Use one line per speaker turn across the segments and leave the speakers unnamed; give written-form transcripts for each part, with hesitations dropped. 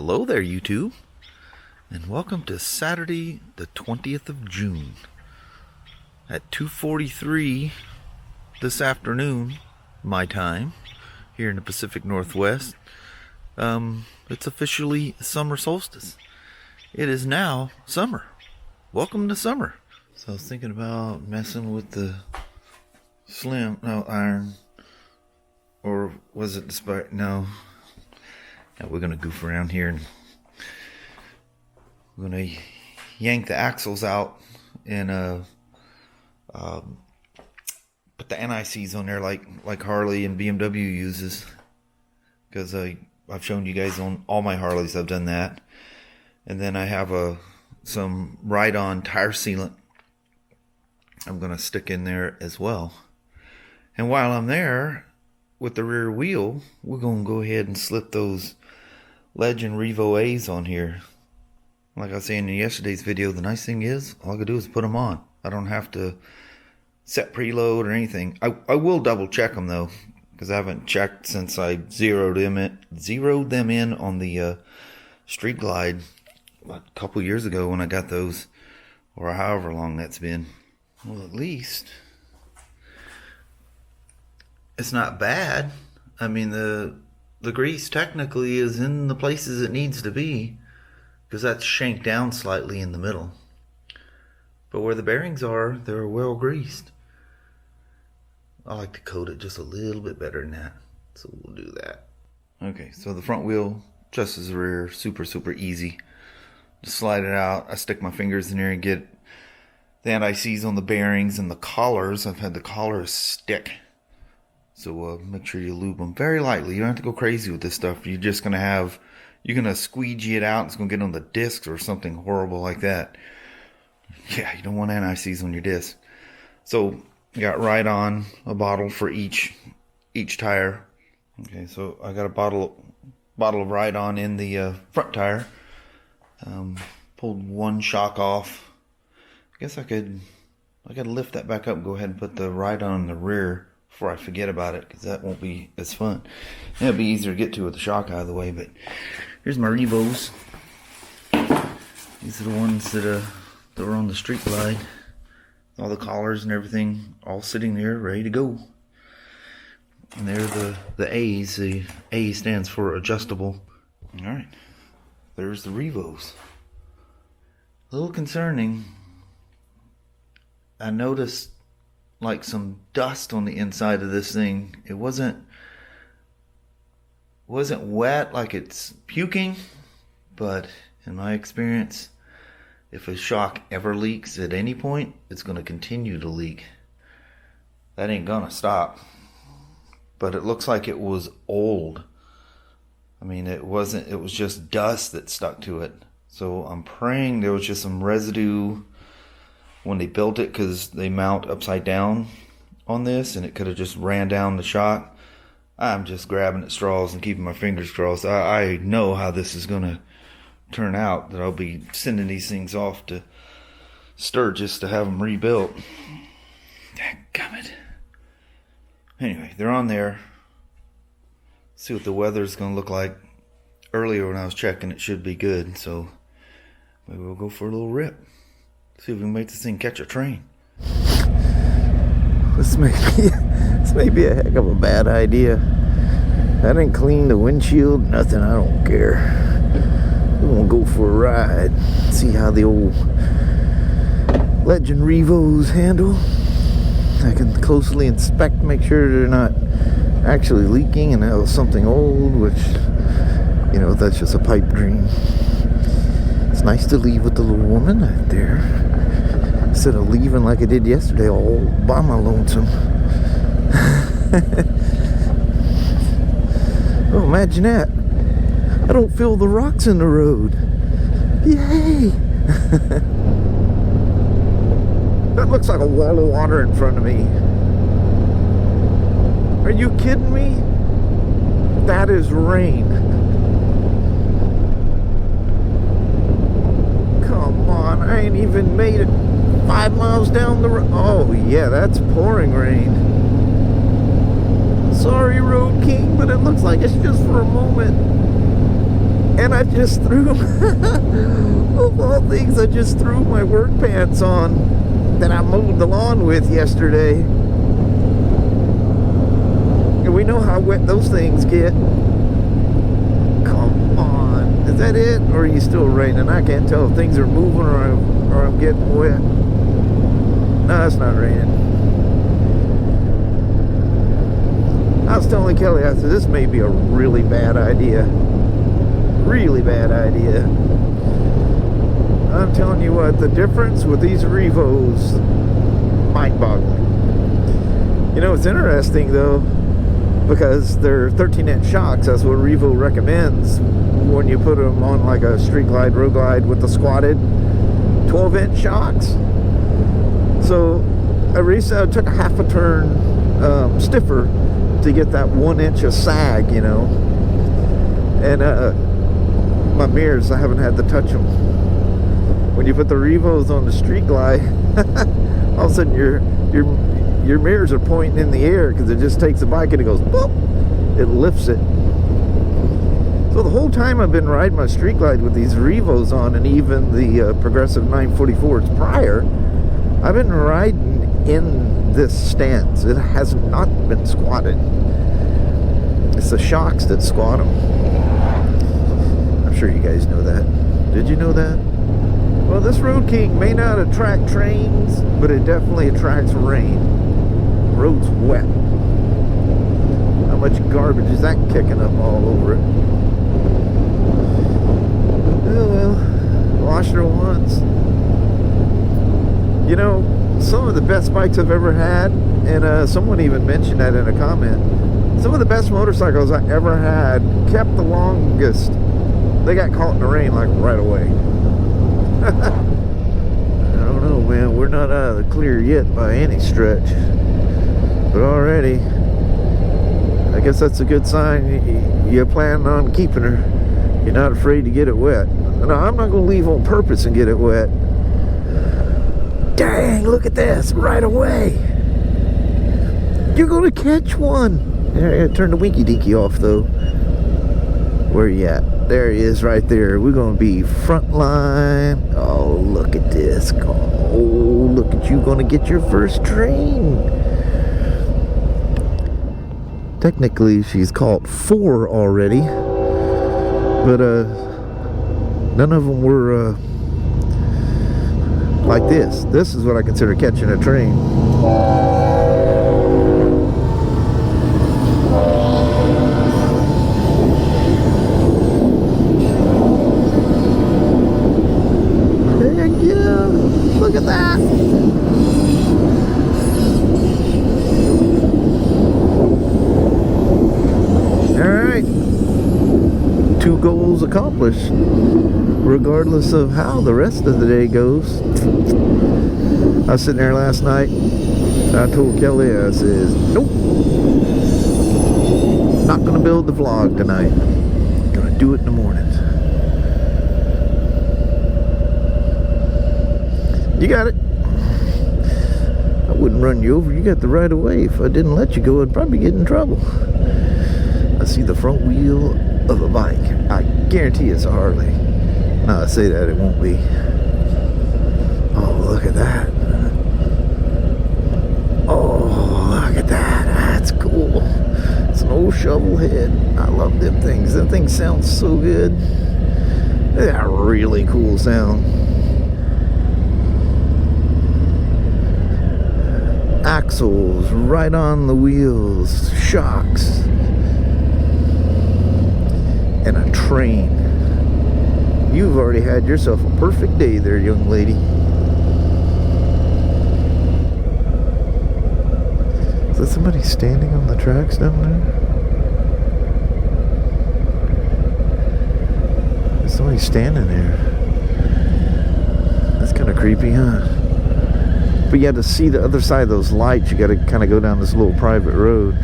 Hello there, YouTube, and welcome to Saturday the 20th of June at 2:43 this afternoon, my time, here in the Pacific Northwest. It's officially summer solstice. It is now summer. Welcome to summer. So I was thinking about messing with the iron, or was it the Spyder? No. Now we're gonna goof around here and we're gonna yank the axles out and put the NICs on there like Harley and BMW uses, because I've shown you guys on all my Harleys I've done that. And then I have some ride-on tire sealant I'm gonna stick in there as well. And while I'm there with the rear wheel, we're gonna go ahead and slip those Legend Revo-A's on here. Like I was saying in yesterday's video, the nice thing is all I gotta do is put them on. I don't have to set preload or anything. I will double check them though, because I haven't checked since I zeroed them in on the Street Glide a couple years ago when I got those, or however long that's been. Well, at least it's not bad. I mean, the grease technically is in the places it needs to be, because that's shanked down slightly in the middle. But where the bearings are, they're well greased. I like to coat it just a little bit better than that, so we'll do that. Okay, so the front wheel just as the rear, super easy. Just slide it out. I stick my fingers in there and get the NICs on the bearings and the collars. I've had the collars stick. So make sure you lube them very lightly. You don't have to go crazy with this stuff. You're just you're gonna squeegee it out. It's gonna get on the discs or something horrible like that. Yeah, you don't want NICs on your disc. So you got right on a bottle for each tire. Okay, so I got a bottle of Ride On in the front tire. Pulled one shock off. I guess I gotta lift that back up and go ahead and put the Ride On in the rear before I forget about it, because that won't be as fun. It'll be easier to get to with the shock out of the way. But here's my Revos. These are the ones that were on the Street Glide. All the collars and everything all sitting there ready to go. And they're the A's. The A stands for adjustable. Alright, there's the Revos. A little concerning. I noticed like some dust on the inside of this thing. It wasn't wet like it's puking, but in my experience, if a shock ever leaks at any point, it's going to continue to leak. That ain't gonna stop. But it looks like it was old. I mean, it was just dust that stuck to it. So I'm praying there was just some residue when they built it, because they mount upside down on this, and it could have just ran down the shock. I'm just grabbing at straws and keeping my fingers crossed. I know how this is going to turn out, that I'll be sending these things off to Sturgis to have them rebuilt. Dadgummit. Anyway, they're on there. See what the weather's going to look like. Earlier when I was checking, it should be good, so maybe we'll go for a little rip. See if we can make this thing catch a train. This may be a heck of a bad idea. I didn't clean the windshield, nothing. I don't care. We want to go for a ride. See how the old Legend Revos handle. I can closely inspect, make sure they're not actually leaking, and that was something old, which, you know, that's just a pipe dream. It's nice to leave with the little woman out there, instead of leaving like I did yesterday all by my lonesome. Oh, imagine that. I don't feel the rocks in the road. Yay! That looks like a wall of water in front of me. Are you kidding me? That is rain. Come on, I ain't even made it 5 miles down the road. Oh yeah, that's pouring rain. Sorry, Road King, but it looks like it's just for a moment.
And I just threw, of all things, I just threw my work pants on that I mowed the lawn with yesterday. And we know how wet those things get. Come on. Is that it? Or are you still raining? I can't tell if things are moving or I'm getting wet. No, it's not raining. I was telling Kelly, I said, this may be a really bad idea. Really bad idea. I'm telling you what, the difference with these Revos, mind-boggling. You know, it's interesting though, because they're 13-inch shocks. That's what Revo recommends when you put them on like a street glide, road glide with the squatted 12-inch shocks. So I recently took a half a turn stiffer to get that 1 inch of sag, you know. And my mirrors, I haven't had to touch them. When you put the Revos on the street glide, all of a sudden your mirrors are pointing in the air because it just takes the bike and it goes boop, it lifts it. So the whole time I've been riding my street glide with these Revos on, and even the Progressive 944s prior, I've been riding in this stance. It has not been squatted. It's the shocks that squat them. I'm sure you guys know that. Did you know that? Well, this Road King may not attract trains, but it definitely attracts rain. The road's wet. How much garbage is that kicking up all over it? Oh well, washed her once. You know, some of the best bikes I've ever had, and someone even mentioned that in a comment, some of the best motorcycles I ever had kept the longest. They got caught in the rain like right away. I don't know, man. We're not out of the clear yet by any stretch. But already, I guess that's a good sign. You plan on keeping her. You're not afraid to get it wet. No, I'm not going to leave on purpose and get it wet. Dang, look at this, right away. You're going to catch one. I turn the winky dinky off though. Where you at? There he is right there. We're going to be front line. Oh, look at this. Oh, look at you going to get your first train. Technically, she's caught 4 already. But none of them were like this. This is what I consider catching a train. Look at that. Alright. 2 goals accomplished. Regardless of how the rest of the day goes. I was sitting there last night. I told Kelly, I says, nope. Not going to build the vlog tonight. Going to do it in the mornings. You got it. I wouldn't run you over. You got the right of way. If I didn't let you go, I'd probably get in trouble. I see the front wheel of a bike. I guarantee it's a Harley. Now I say that, it won't be. Oh, look at that. Oh, look at that. That's cool. It's an old shovel head. I love them things. Them things sound so good. They got a really cool sound. Axles right on the wheels, shocks, and a train. You've already had yourself a perfect day there, young lady. Is that somebody standing on the tracks down there? There's somebody standing there. That's kind of creepy, huh? But you had to see the other side of those lights. You got to kind of go down this little private road.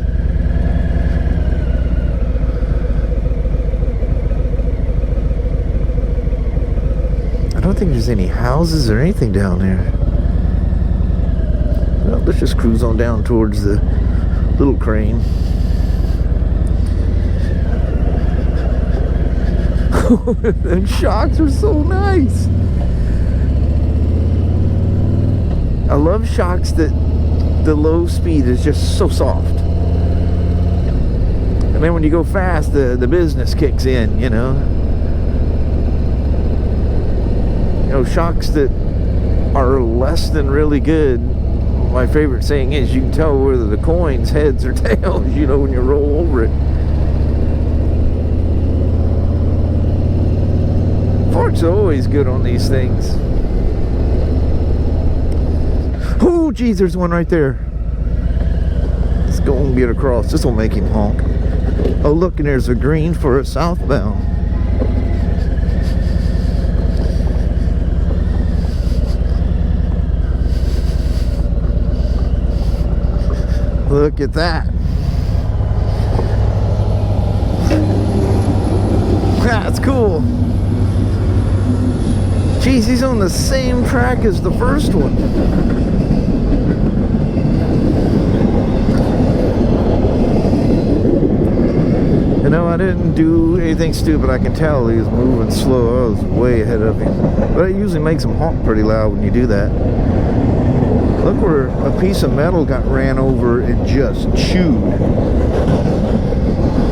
I don't think there's any houses or anything down there. Well, let's just cruise on down towards the little crane. Them shocks are so nice. I love shocks that the low speed is just so soft. And then when you go fast, the business kicks in, you know. You know, shocks that are less than really good, my favorite saying is you can tell whether the coin's heads or tails, you know, when you roll over it. Forks are always good on these things. Oh geez, there's one right there. Let's go and get across. This will make him honk. Oh look, and there's a green for a southbound. Look at that. That's cool. Geez, he's on the same track as the first one. You know, I didn't do anything stupid. I can tell he was moving slow. I was way ahead of him. But it usually makes him honk pretty loud when you do that. Look where a piece of metal got ran over and just chewed.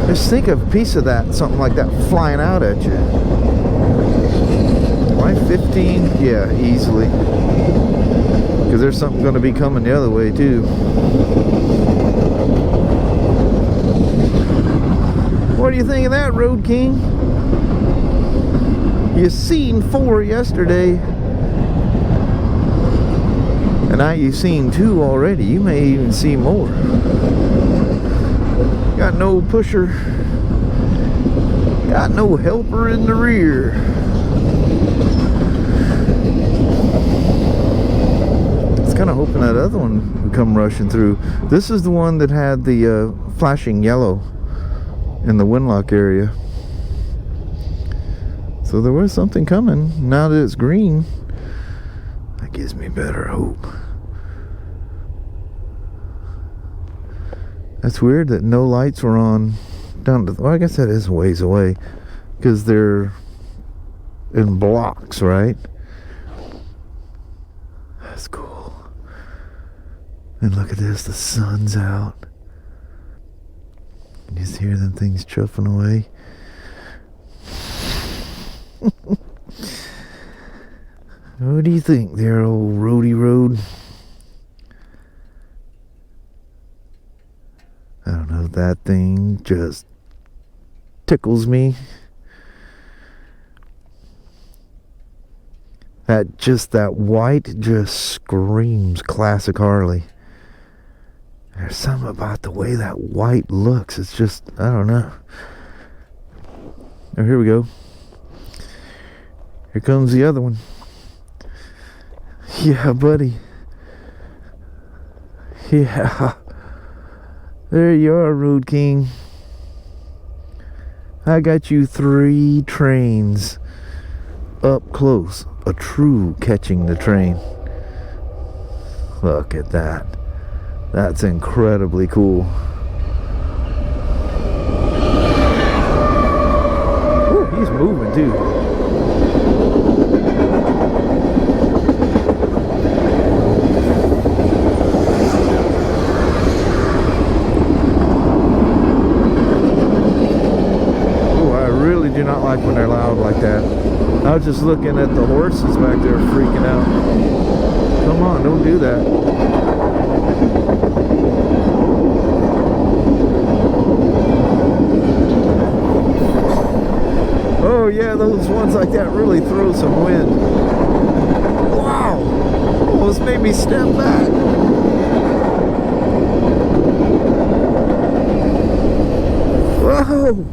Just think of a piece of that, something like that, flying out at you. Why 15? Yeah, easily. Because there's something going to be coming the other way too. What do you think of that, Road King? You seen 4 yesterday. And now you've seen 2 already. You may even see more. Got no pusher. Got no helper in the rear. I was kind of hoping that other one would come rushing through. This is the one that had the flashing yellow in the windlock area. So there was something coming. Now that it's green, that gives me better hope. That's weird that no lights were on down to, well, I guess that is a ways away because they're in blocks, right? That's cool. And look at this, the sun's out. You just hear them things chuffing away. What do you think there, old roadie road? I don't know, that thing just tickles me. That white just screams classic Harley. There's something about the way that white looks. It's just, I don't know. Oh, here we go. Here comes the other one. Yeah, buddy. Yeah. There you are, Road King. I got you 3 trains up close. A true catching the train. Look at that. That's incredibly cool. Ooh, he's moving too. Do not like when they're loud like that. I was just looking at the horses back there freaking out. Come on, don't do that. Oh yeah, those ones like that really throw some wind. Wow! Almost made me step back. Whoa!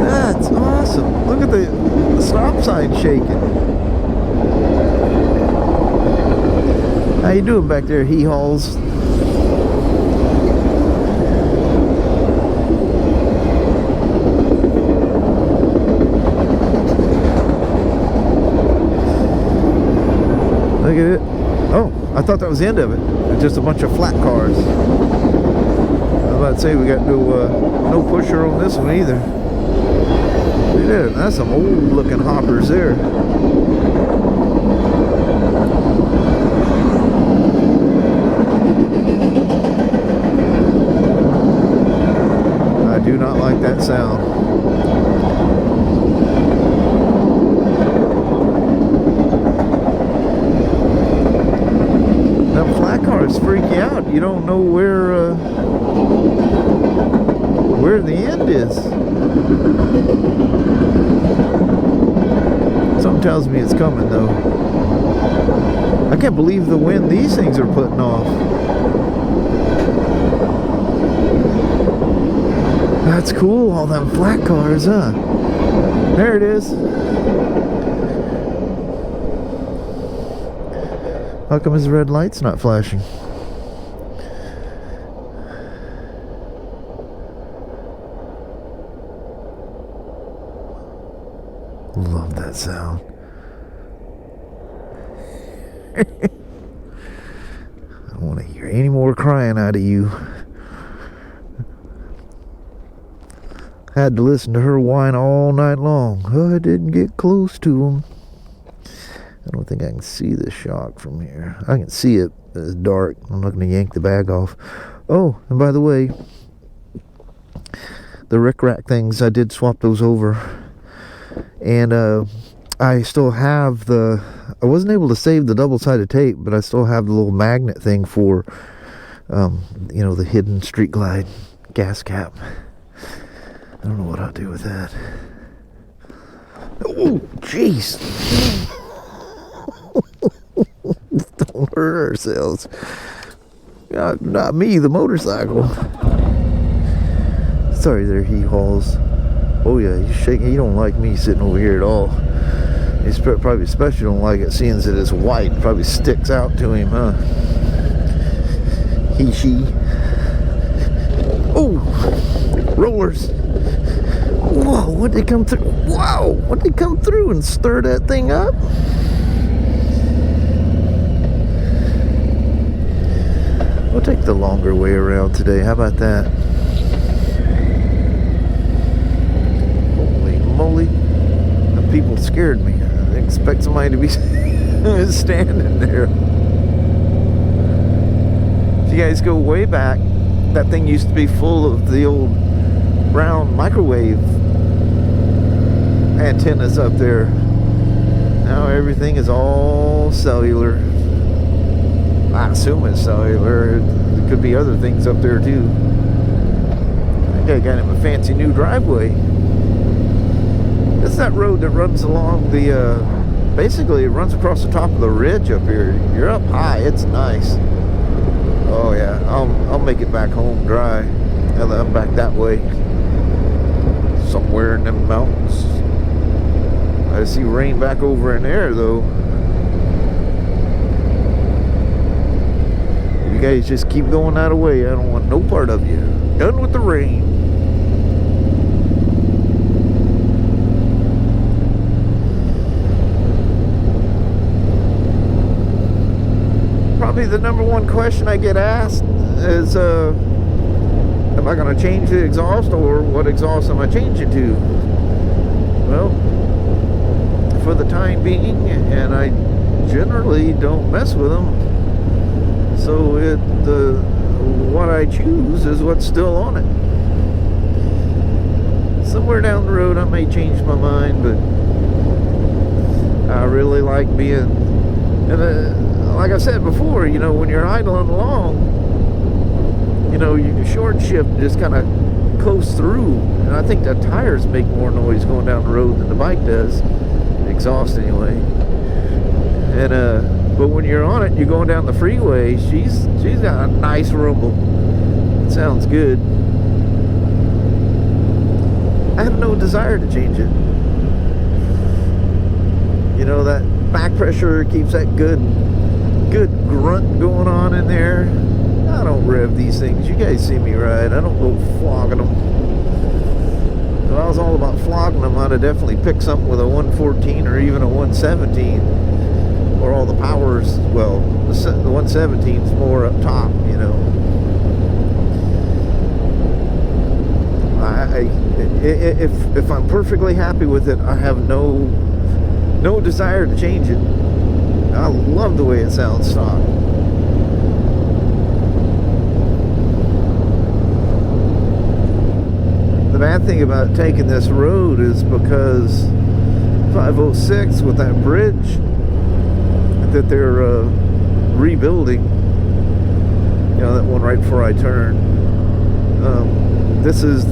That's awesome. Look at the stop sign shaking. How you doing back there, hee-haws? Look at it. Oh, I thought that was the end of it. It's just a bunch of flat cars. I was about to say we got no pusher on this one either. at that. That's some old looking hoppers there. I do not like that sound. Them flat cars freak you out. You don't know where the end is. Something tells me it's coming though. I can't believe the wind these things are putting off. That's cool, all them flat cars, huh? There it is. How come his red light's not flashing? Love that sound. I don't want to hear any more crying out of you. Had to listen to her whine all night long. Oh, I didn't get close to him. I don't think I can see the shock from here. I can see it, but it's dark. I'm not going to yank the bag off. Oh, and by the way, the rickrack things, I did swap those over. And I still have I wasn't able to save the double-sided tape, but I still have the little magnet thing for, you know, the hidden Street Glide gas cap. I don't know what I'll do with that. Oh, jeez. Don't hurt ourselves. Not me, the motorcycle. Sorry there, he hauls. Oh yeah, he's shaking. He don't like me sitting over here at all. He's probably especially don't like it seeing that it's white. It probably sticks out to him, huh? He, she. Oh! Rollers! Whoa, what'd they come through? Wow! What'd they come through and stir that thing up? We'll take the longer way around today. How about that? Holy moly. The people scared me. I didn't expect somebody to be standing there. If you guys go way back, that thing used to be full of the old round microwave antennas up there. Now everything is all cellular. I assume it's cellular. There could be other things up there too. I think I got him a fancy new driveway. It's that road that runs along the basically it runs across the top of the ridge up here. You're up high. It's nice. Oh yeah, I'll make it back home dry. I'm back that way, somewhere in them mountains. I see rain back over in there though. You guys just keep going that way. I don't want no part of you. Done with the rain. Probably the number one question I get asked is, am I going to change the exhaust, or what exhaust am I changing to? Well, for the time being, and I generally don't mess with them, so what I choose is what's still on it. Somewhere down the road I may change my mind, but I really like being, and like I said before, you know, when you're idling along, you know, you can short shift, just kind of coast through, and I think the tires make more noise going down the road than the bike does, the exhaust anyway. And but when you're on it, you're going down the freeway, she's got a nice rumble. It sounds good. I have no desire to change it. You know, that back pressure keeps that good grunt going on in there. I don't rev these things. You guys see me ride. I don't go flogging them. If I was all about flogging them, I'd have definitely picked something with a 114 or even a 117. Or all the powers, well, the 117 is more up top, you know. if I'm perfectly happy with it, I have no desire to change it. I love the way it sounds stock. The bad thing about taking this road is because 506 with that bridge that they're rebuilding, you know, that one right before I turn, this is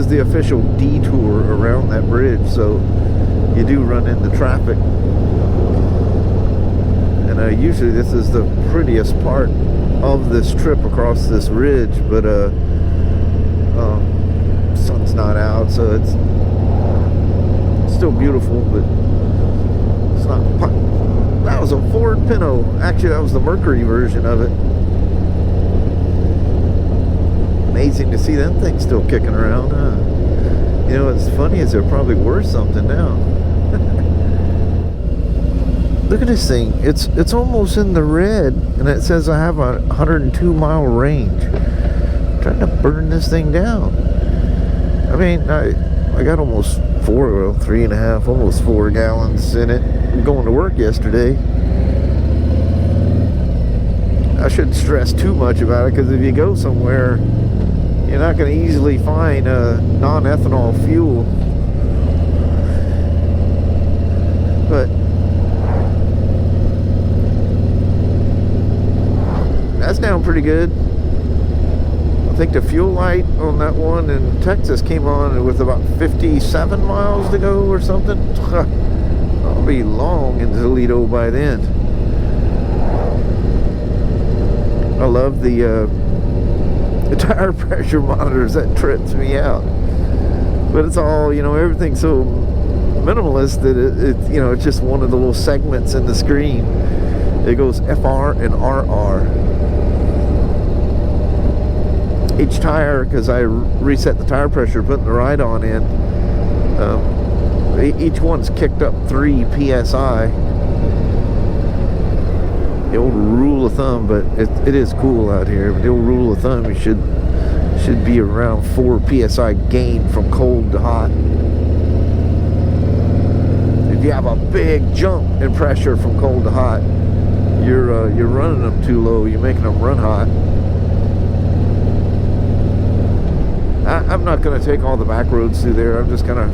the official detour around that bridge, so you do run into traffic. And usually this is the prettiest part of this trip across this ridge, but sun's not out, so it's still beautiful, but it's not. That was a Ford Pinto. Actually, that was the Mercury version of it. Amazing to see them things still kicking around, huh? You know, what's funny is they're probably worth something now. Look at this thing. It's almost in the red, and it says I have a 102-mile range. I'm trying to burn this thing down. I mean, I got almost 3.5, almost 4 gallons in it going to work yesterday. I shouldn't stress too much about it, because if you go somewhere, you're not going to easily find non-ethanol fuel. But that's down pretty good. I think the fuel light on that one in Texas came on with about 57 miles to go or something. I'll be long in Toledo by then. I love the tire pressure monitors. That trips me out. But it's all, you know, everything's so minimalist that it you know, it's just one of the little segments in the screen. It goes FR and RR. Each tire, because I reset the tire pressure putting the ride-on in, each one's kicked up 3 PSI. The old rule of thumb, but it is cool out here. But the old rule of thumb, you should be around 4 PSI gain from cold to hot. If you have a big jump in pressure from cold to hot, you're running them too low. You're making them run hot. I'm not going to take all the back roads through there. I'm just gonna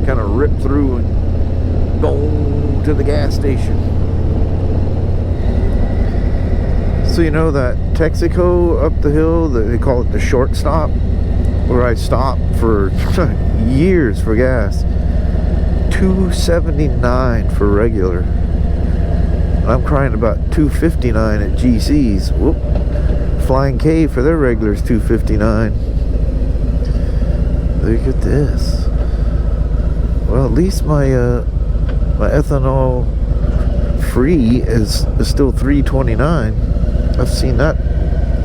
kind of rip through and go to the gas station. So you know that Texaco up the hill, they call it the short stop, where I stop for years for gas. $2.79 for regular. And I'm crying about $2.59 at GC's. Whoop. Flying K for their regular is $2.59. Look at this. Well, at least my ethanol free is still $3.29. I've seen that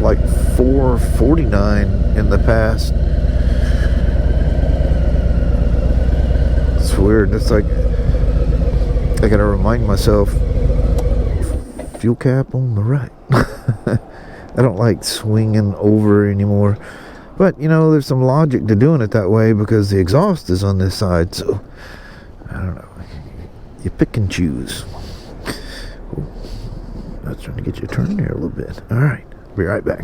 like $4.49 in the past. It's weird. It's like I gotta remind myself, fuel cap on the right. I don't like swinging over anymore. But, you know, there's some logic to doing it that way because the exhaust is on this side. So, I don't know. You pick and choose. Ooh, I was trying to get you to turn there a little bit. All right. Be right back.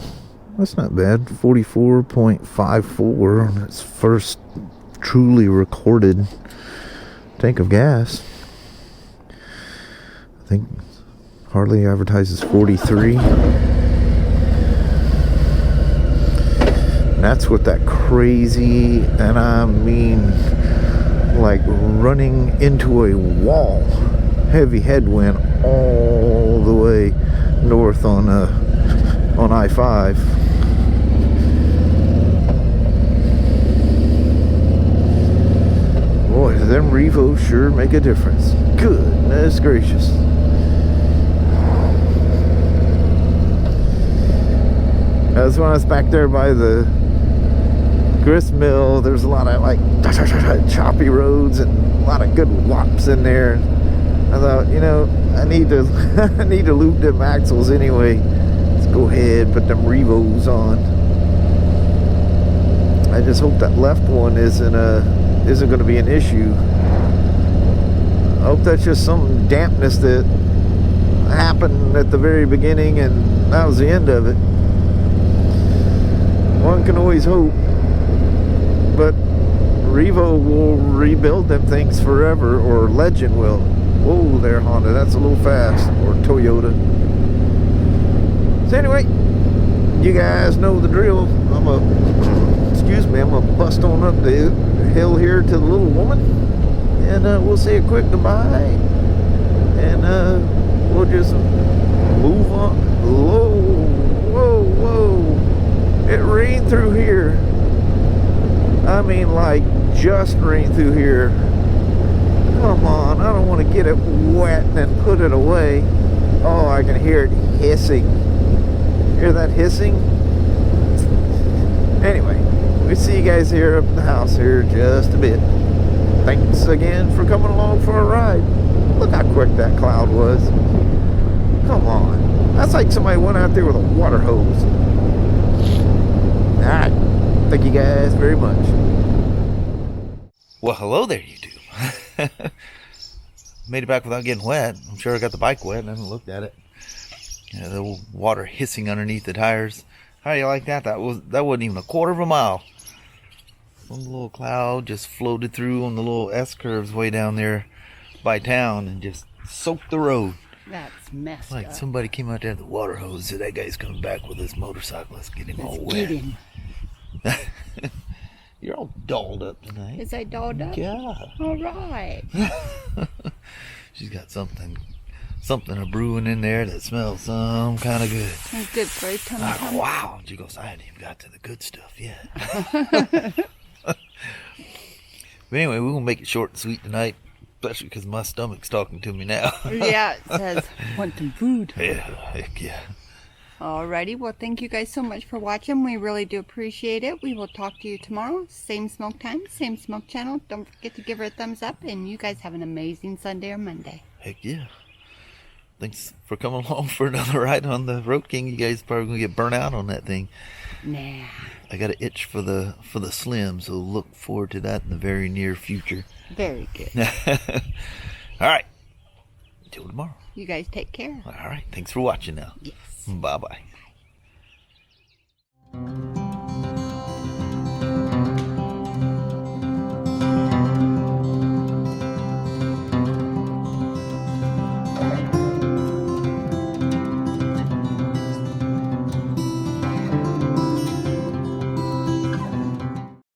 That's not bad. 44.54 on its first truly recorded tank of gas. I think Harley advertises 43. That's with that crazy, and I mean like running into a wall, heavy headwind all the way north on I-5. Boy, them Revos sure make a difference. Goodness gracious. That's when I was back there by the grist mill. There's a lot of like choppy roads and a lot of good whops in there. I thought, you know, I need to I need to loop them axles anyway. Let's go ahead, put them Revos on. I just hope that left one isn't going to be an issue. I hope that's just some dampness that happened at the very beginning and that was the end of it. One can always hope, but Revo will rebuild them things forever, or Legend will. Whoa there, Honda, that's a little fast. Or Toyota. So anyway, you guys know the drill. I'm gonna bust on up the hill here to the little woman, and we'll say a quick goodbye, and we'll just move on. Whoa. It rained through here. I mean, like, just rained through here. Come on, I don't want to get it wet and then put it away. Oh, I can hear it hissing. Hear that hissing? Anyway, we see you guys here up at the house here in just a bit. Thanks again for coming along for a ride. Look how quick that cloud was. Come on. That's like somebody went out there with a water hose. Alright. Thank you guys very much.
Well, hello there, YouTube. Made it back without getting wet. I'm sure I got the bike wet and I haven't looked at it. Yeah, the water hissing underneath the tires. How do you like that? That wasn't even a quarter of a mile. One little cloud just floated through on the little S-curves way down there by town and just soaked the road.
That's messed
like
up.
Somebody came out there with the water hose. Said that guy's coming back with his motorcycle. Let's get him all wet.
Get him.
You're all dolled up tonight.
Is I dolled up?
Yeah.
All right.
She's got something a brewing in there that smells some kind of good.
It's good for a tummy.
Wow. She goes, I haven't even got to the good stuff yet. But anyway, we're going to make it short and sweet tonight, especially because my stomach's talking to me now.
Yeah, it says, want some food.
Yeah, heck yeah.
Alrighty, well, thank you guys so much for watching. We really do appreciate it. We will talk to you tomorrow. Same smoke time, same smoke channel. Don't forget to give her a thumbs up, and you guys have an amazing Sunday or Monday.
Heck yeah. Thanks for coming along for another ride on the Road King. You guys probably going to get burnt out on that thing.
Nah.
I got an itch for the Slim, so look forward to that in the very near future.
Very good.
All right. Until tomorrow.
You guys take care.
All right. Thanks for watching now.
Yes.
Bye-bye.